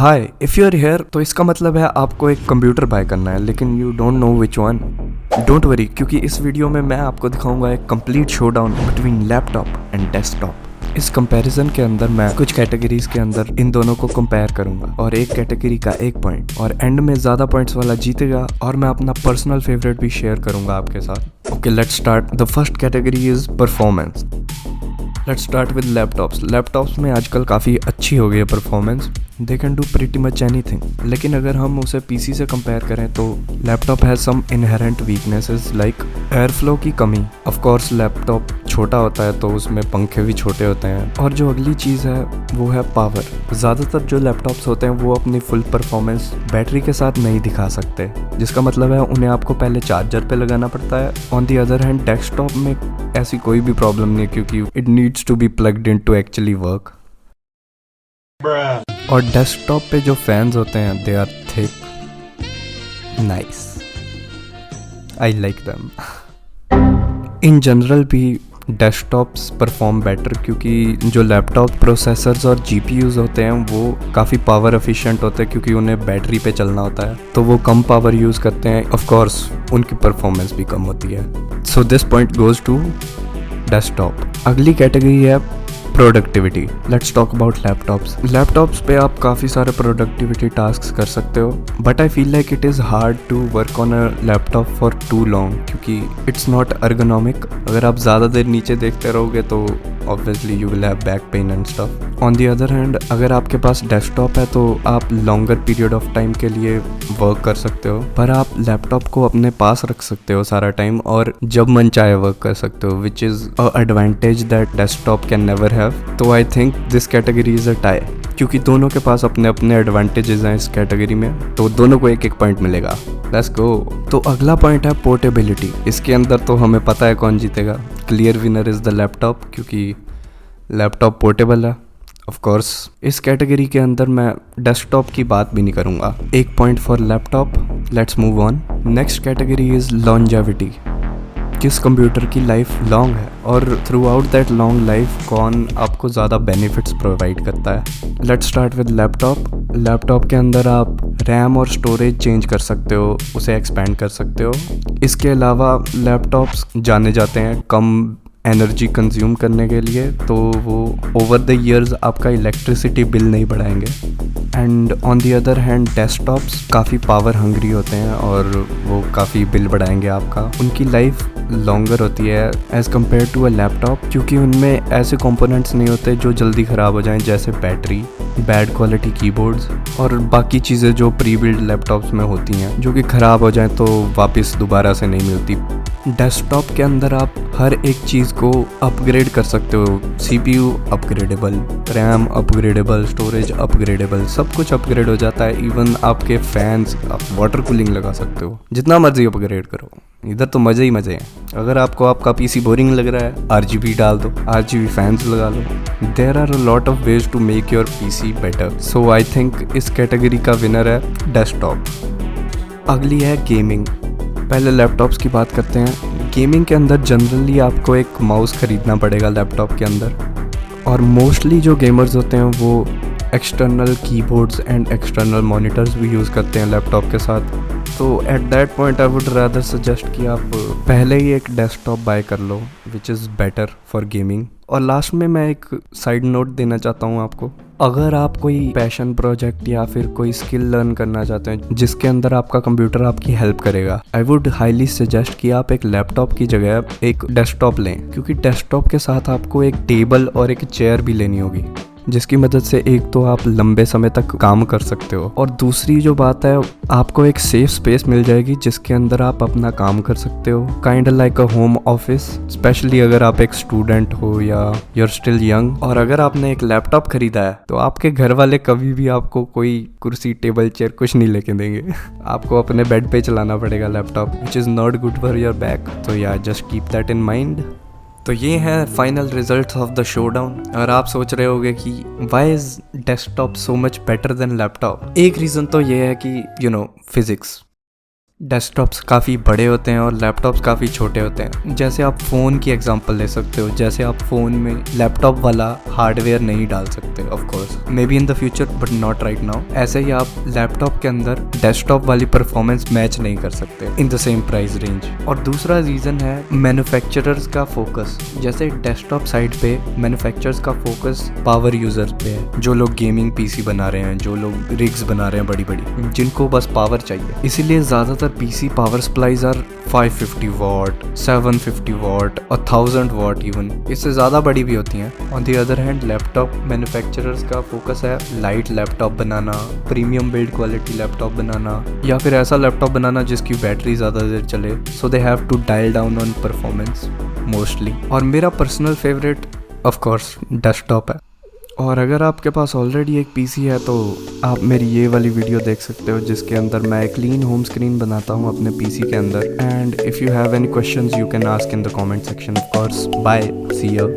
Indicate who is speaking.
Speaker 1: Hi, if you are here तो इसका मतलब है आपको एक कंप्यूटर बाय करना है, लेकिन you don't know which one. Don't worry, क्योंकि इस वीडियो में मैं आपको दिखाऊंगा एक complete showdown between laptop and desktop. इस कंपैरिजन के अंदर मैं कुछ कैटेगरीज के अंदर इन दोनों को कंपेयर करूंगा और एक कैटेगरी का एक पॉइंट और एंड में ज़्यादा पॉइंट्स वाला जीतेगा। और मैं अपना पर्सनल फेवरेट भी शेयर करूंगा आपके साथ। Okay, let's start. The first category is performance. Let's start with laptops. Laptops में आजकल काफ़ी अच्छी हो गई है performance. They can do pretty much anything. लेकिन अगर हम उसे पीसी से कंपेयर करें तो laptop has some inherent weaknesses like air flow की कमी। ऑफ कोर्स लैपटॉप छोटा होता है तो उसमें पंखे भी छोटे होते हैं। और जो अगली चीज़ है वो है पावर। ज़्यादातर जो लैपटॉप्स होते हैं वो अपनी फुल परफॉर्मेंस बैटरी के साथ नहीं दिखा सकते, जिसका मतलब है उन्हें आपको पहले चार्जर पे लगाना पड़ता है। On the other hand desktop में ऐसी कोई भी प्रॉब्लम नहीं है, क्योंकि it needs to be plugged in to actually work. और डेस्कटॉप पे जो फैंस होते हैं they are thick, nice, I like them. In general भी डेस्कटॉप्स परफॉर्म बेटर, क्योंकि जो लैपटॉप प्रोसेसर्स और जीपीयूज होते हैं वो काफ़ी पावर एफिशिएंट होते हैं, क्योंकि उन्हें बैटरी पे चलना होता है तो वो कम पावर यूज़ करते हैं। ऑफ कोर्स उनकी परफॉर्मेंस भी कम होती है। So this point goes to desktop. अगली कैटेगरी है productivity. Let's talk about laptops. Laptops पे आप काफ़ी सारे प्रोडक्टिविटी टास्क्स कर सकते हो, but I feel like it is hard to work on a laptop for too long, क्योंकि इट्स नॉट अर्गोनॉमिक। अगर आप ज़्यादा देर नीचे देखते रहोगे तो obviously you will have back pain and stuff. On the other hand अगर आपके पास डेस्कटॉप है तो आप लॉन्गर पीरियड ऑफ टाइम के लिए वर्क कर सकते हो, पर आप लैपटॉप को अपने पास रख सकते हो सारा टाइम और जब मन चाहे वर्क कर सकते हो, which is a advantage that desktop can never have. तो I think this category is a tie, क्योंकि दोनों के पास अपने अपने एडवांटेजेस हैं इस कैटेगरी में, तो दोनों को एक एक पॉइंट मिलेगा। Let's go. तो अगला पॉइंट है पोर्टेबिलिटी। इसके अंदर तो हमें पता है कौन जीतेगा। Clear winner is the laptop, क्योंकि लैपटॉप पोर्टेबल है। ऑफ कोर्स इस कैटेगरी के अंदर मैं डेस्कटॉप की बात भी नहीं करूँगा। एक point for laptop. Let's move on. Next category is longevity. किस कंप्यूटर की लाइफ लॉन्ग है और through out that long life कौन आपको ज़्यादा बेनिफिट्स प्रोवाइड करता है। Let's start with laptop. Laptop के अंदर आप रैम और स्टोरेज चेंज कर सकते हो, उसे एक्सपेंड कर सकते हो। इसके अलावा लैपटॉप्स जाने जाते हैं कम एनर्जी कंज्यूम करने के लिए, तो वो ओवर द ईयर्स आपका इलेक्ट्रिसिटी बिल नहीं बढ़ाएंगे। And on the other hand desktops काफ़ी पावर हंग्री होते हैं और वो काफ़ी बिल बढ़ाएंगे आपका। उनकी लाइफ लॉन्गर होती है as compare to a laptop, क्योंकि उनमें ऐसे कंपोनेंट्स नहीं होते जो जल्दी ख़राब हो जाएं, जैसे बैटरी, बैड क्वालिटी कीबोर्ड्स और बाकी चीज़ें जो प्री बिल्ड लैपटॉप्स में होती हैं, जो कि ख़राब हो जाएं तो वापस दोबारा से नहीं मिलती। डेस्कटॉप के अंदर आप हर एक चीज़ को अपग्रेड कर सकते हो। CPU upgradable, RAM upgradable, storage upgradable, सब कुछ अपग्रेड हो जाता है। इवन आपके फैंस, आप वाटर कूलिंग लगा सकते हो, जितना मर्जी अपग्रेड करो। इधर तो मज़े ही मज़े हैं। अगर आपको आपका पीसी बोरिंग लग रहा है, आरजीबी डाल दो, आरजीबी फैंस लगा लो। There are a lot of ways to make your PC better. So I think इस कैटेगरी का विनर है डेस्कटॉप। अगली है गेमिंग। पहले लैपटॉप्स की बात करते हैं। गेमिंग के अंदर जनरली आपको एक माउस खरीदना पड़ेगा लैपटॉप के अंदर, और मोस्टली जो गेमर्स होते हैं वो external keyboards and external monitors भी यूज़ करते हैं लैपटॉप के साथ। तो at that point I would rather suggest कि आप पहले ही एक डेस्कटॉप बाय कर लो, which is better for gaming. और लास्ट में मैं एक साइड नोट देना चाहता हूँ आपको। अगर आप कोई पैशन प्रोजेक्ट या फिर कोई स्किल लर्न करना चाहते हैं जिसके अंदर आपका कंप्यूटर आपकी हेल्प करेगा, आई वुड हाईली सजेस्ट कि आप एक लैपटॉप की जगह एक डेस्कटॉप लें, क्योंकि डेस्कटॉप के साथ आपको एक टेबल और एक चेयर भी लेनी होगी, जिसकी मदद से एक तो आप लंबे समय तक काम कर सकते हो, और दूसरी जो बात है आपको एक सेफ स्पेस मिल जाएगी जिसके अंदर आप अपना काम कर सकते हो, kind like a home office. Specially अगर आप एक स्टूडेंट हो या यू आर स्टिल यंग। और अगर आपने एक लैपटॉप खरीदा है तो आपके घर वाले कभी भी आपको कोई कुर्सी, टेबल, चेयर कुछ नहीं लेके देंगे। आपको अपने बेड पे चलाना पड़ेगा laptop, which is not good for your back. तो या just keep that in mind. तो ये है final results of the showdown. और आप सोच रहे होगे कि why is desktop so much better than laptop. एक रीज़न तो ये है कि फिजिक्स। डेस्कटॉप्स काफ़ी बड़े होते हैं और लैपटॉप्स काफ़ी छोटे होते हैं। जैसे आप फ़ोन की एग्जांपल ले सकते हो, जैसे आप फ़ोन में लैपटॉप वाला हार्डवेयर नहीं डाल सकते of course, may be in the future but not right now. ऐसे ही आप लैपटॉप के अंदर डेस्कटॉप वाली परफॉर्मेंस मैच नहीं कर सकते in the same price range. और दूसरा रीज़न है मैन्युफैक्चरर्स का फोकस। जैसे डेस्कटॉप साइड पे मैन्युफैक्चरर्स का फोकस पावर यूजर्स पे है, जो लोग गेमिंग पीसी बना रहे हैं, जो लोग रिग्स बना रहे हैं बड़ी बड़ी, जिनको बस पावर चाहिए। इसीलिए ज़्यादातर PC power supplies are 550 watt, 750 watt और 1000 वॉट, इवन इससे ज़्यादा बड़ी भी होती हैं। On the other hand laptop manufacturers का फोकस है लाइट लैपटॉप बनाना, प्रीमियम बिल्ड क्वालिटी लैपटॉप बनाना, या फिर ऐसा लैपटॉप बनाना जिसकी बैटरी ज़्यादा देर चले। So they have to dial down on performance mostly. और मेरा personal favourite of course desktop है। और अगर आपके पास ऑलरेडी एक पीसी है तो आप मेरी ये वाली वीडियो देख सकते हो, जिसके अंदर मैं एक क्लीन होम स्क्रीन बनाता हूँ अपने पीसी के अंदर। And if you have any questions you can ask in the comment section of course. Bye, see you.